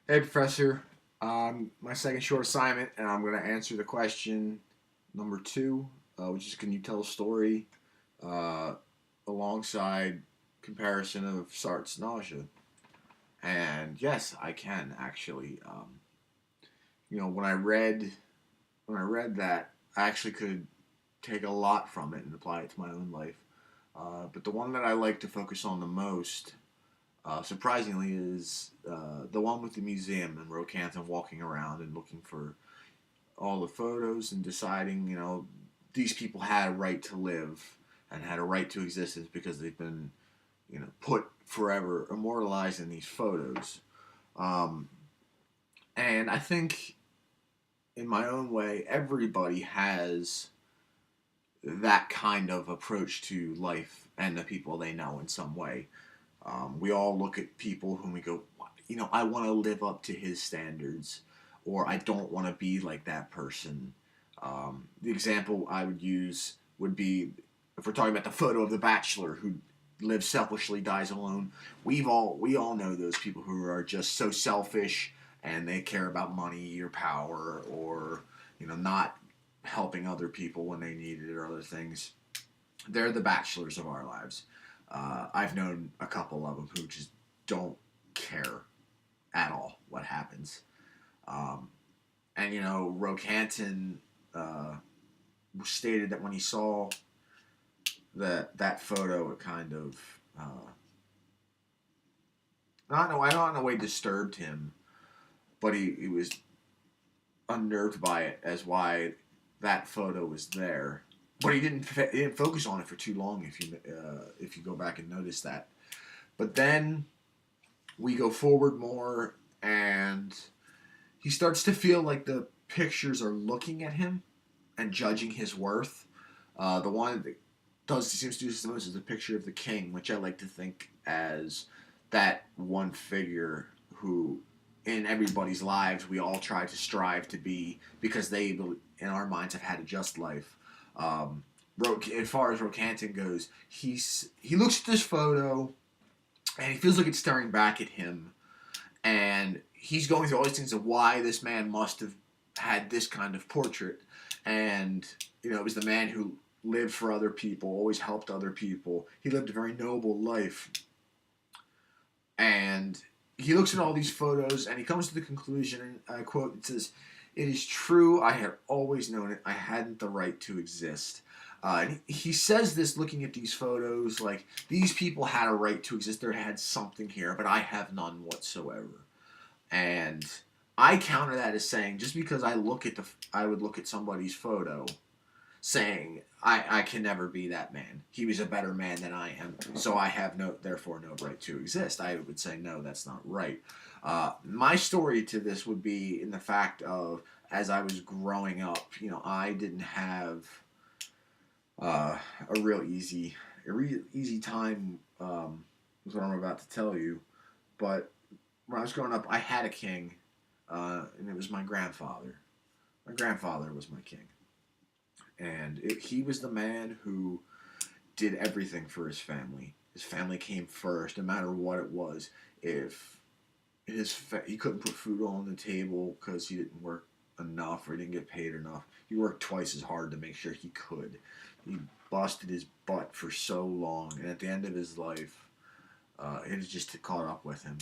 Hey, Professor. My second short assignment, and I'm going to answer the question number two, which is can you tell a story uh, alongside comparison of Sartre's nausea? And yes, I can actually. When I read that, I actually could take a lot from it and apply it to my own life. But the one that I like to focus on the most surprisingly, is the one with the museum and Rokanth walking around and looking for all the photos and deciding, these people had a right to live and had a right to existence because they've been, put forever, immortalized in these photos. Um, and I think, in my own way, everybody has that kind of approach to life and the people they know in some way. We all look at people whom we go, I want to live up to his standards, or I don't want to be like that person. The example I would use would be if we're talking about the photo of the bachelor who lives selfishly, dies alone. We all know those people who are just so selfish and they care about money or power or not helping other people when they need it or other things. They're the bachelors of our lives. I've known a couple of them who just don't care at all what happens. Um, and Roehampton stated that when he saw that photo, it kind of not in a way disturbed him, but he was unnerved by it as why that photo was there. But he didn't focus on it for too long. If you go back and notice that, but then we go forward more, and he starts to feel like the pictures are looking at him and judging his worth. The one that seems to do this the most is the picture of the king, which I like to think as that one figure who, in everybody's lives, we all try to strive to be because they, in our minds, have had a just life. Um, as far as Roehampton goes, he looks at this photo and he feels like it's staring back at him, and he's going through all these things of why this man must have had this kind of portrait, and it was the man who lived for other people, always helped other people. He lived a very noble life, and he looks at all these photos and he comes to the conclusion, and I quote, it says, "It is true, I had always known it. I hadn't the right to exist." And he says this looking at these photos, like, these people had a right to exist. They had something here, but I have none whatsoever. And I counter that as saying, just because I would look at somebody's photo, saying I can never be that man. He was a better man than I am, so I have therefore no right to exist. I would say no, that's not right. My story to this would be in the fact of, as I was growing up, I didn't have uh, a real easy time with what I'm about to tell you. But when I was growing up, I had a king, and it was my grandfather. My grandfather was my king, and he was the man who did everything for his family. His family came first, no matter what it was. If he couldn't put food on the table because he didn't work enough or he didn't get paid enough, he worked twice as hard to make sure he could. He busted his butt for so long, and at the end of his life, it had just caught up with him.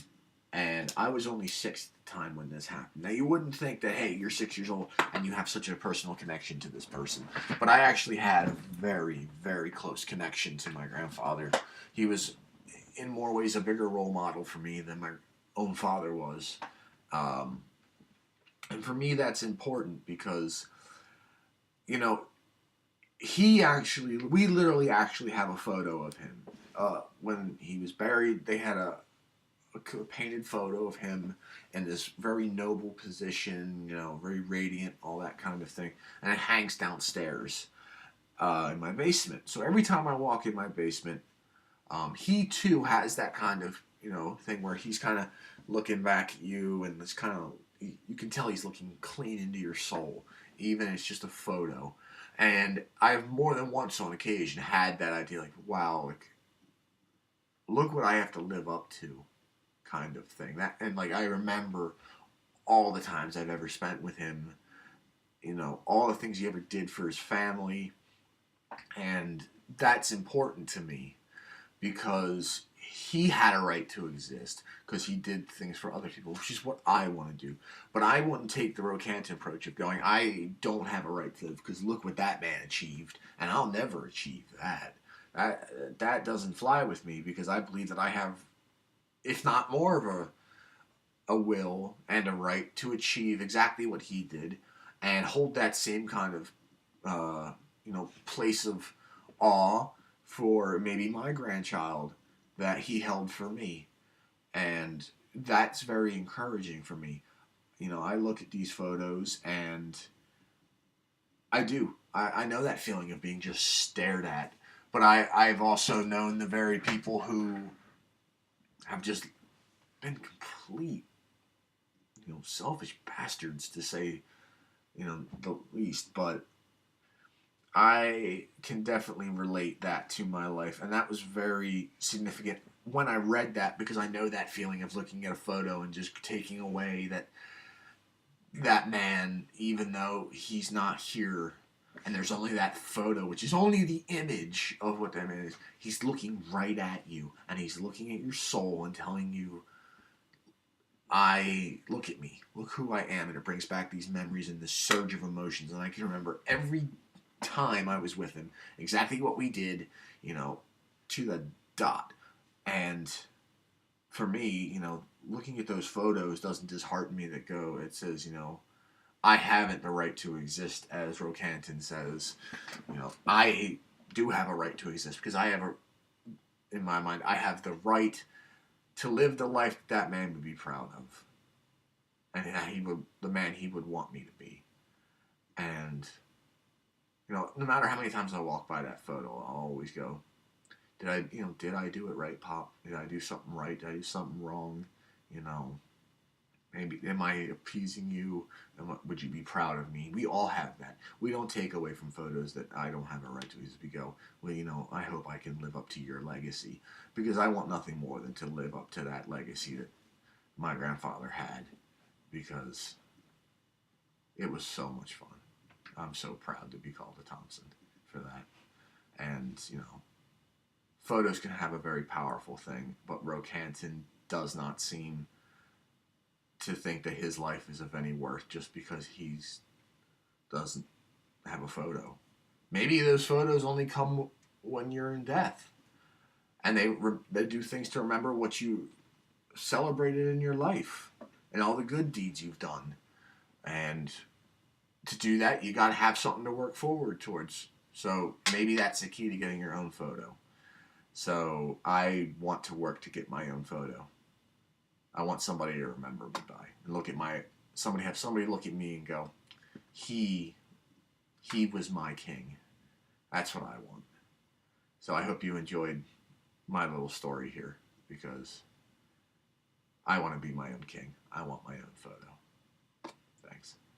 And I was only 6 at the time when this happened. Now, you wouldn't think that, hey, you're 6 years old and you have such a personal connection to this person. But I actually had a very, very close connection to my grandfather. He was, in more ways, a bigger role model for me than my own father was. Um, and for me, that's important because, you know, we literally actually have a photo of him. When he was buried, they had a painted photo of him in this very noble position, very radiant, all that kind of thing. And it hangs downstairs in my basement. So every time I walk in my basement, he too has that kind of, thing where he's kind of looking back at you, and it's kind of, you can tell he's looking clean into your soul, even if it's just a photo. And I've more than once on occasion had that idea, like, wow, like, look what I have to live up to, kind of thing. That, and like I remember all the times I've ever spent with him, you know, all the things he ever did for his family, and that's important to me because he had a right to exist because he did things for other people, which is what I want to do. But I wouldn't take the Rocantin approach of going, I don't have a right to live because look what that man achieved, and I'll never achieve that. That doesn't fly with me because I believe that I have, if not more of a will and a right to achieve exactly what he did and hold that same kind of, place of awe for maybe my grandchild that he held for me. And that's very encouraging for me. You know, I look at these photos and I do. I know that feeling of being just stared at. But I've also known the very people who have just been complete, selfish bastards to say, the least. But I can definitely relate that to my life, and that was very significant when I read that because I know that feeling of looking at a photo and just taking away that man, even though he's not here, and there's only that photo, which is only the image of what that man is. He's looking right at you, and he's looking at your soul and telling you, look at me, look who I am, and it brings back these memories and this surge of emotions, and I can remember every time I was with him, exactly what we did, to the dot. And for me, looking at those photos doesn't dishearten me it says, I haven't the right to exist, as Rocantin says. I do have a right to exist because in my mind, I have the right to live the life that man would be proud of. And the man he would want me to be. And no matter how many times I walk by that photo, I'll always go, did I do it right, Pop? Did I do something right? Did I do something wrong? Maybe, am I appeasing you? Would you be proud of me? We all have that. We don't take away from photos that I don't have a right to. We go, well, I hope I can live up to your legacy. Because I want nothing more than to live up to that legacy that my grandfather had. Because it was so much fun. I'm so proud to be called a Thompson for that. And, photos can have a very powerful thing, but Rocantin does not seem to think that his life is of any worth just because he doesn't have a photo. Maybe those photos only come when you're in death. And they do things to remember what you celebrated in your life and all the good deeds you've done. And to do that, you got to have something to work forward towards. So maybe that's the key to getting your own photo. So I want to work to get my own photo. I want somebody to remember me by and have somebody look at me and go, he was my king. That's what I want. So I hope you enjoyed my little story here because I want to be my own king. I want my own photo. Thanks.